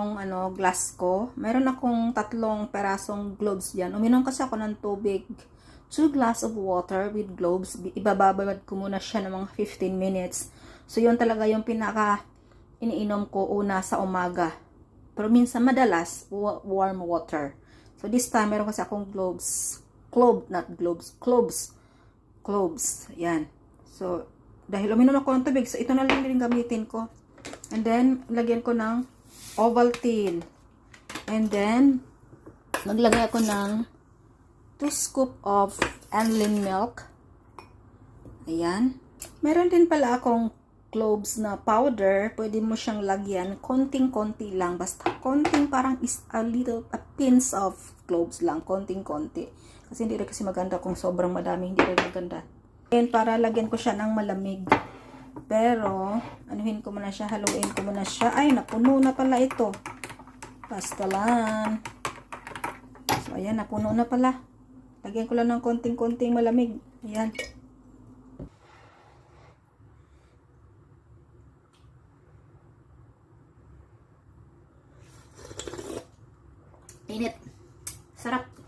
Yung glass ko. Meron akong 3 perasong globes diyan. Uminom kasi ako ng tubig. 2 glass of water with globes. Ibababad ko muna siya ng mga 15 minutes. So, yun talaga yung pinaka iniinom ko una sa umaga. Pero minsan madalas, warm water. So, this time, meron kasi akong globes. Cloves. Ayan. So, dahil uminom ako ng tubig, so ito na lang din gamitin ko. And then, lagyan ko ng Ovaltine. And then, naglagay ako ng 2 scoop of Anlin milk. Ayan. Meron din pala akong cloves na powder. Pwede mo siyang lagyan. Konting-konti lang. Basta konting parang a pinch of cloves lang. Konting-konti. Kasi hindi rin kasi maganda kung sobrang madami. Hindi rin maganda. And para lagyan ko siya ng malamig. Pero, anuhin ko muna siya. Haluin ko muna siya. Ay, napuno na pala ito. Basta lang. So, ayan. Napuno na pala. Lagyan ko lang ng konting-konting malamig. Ayan. Init. Sarap.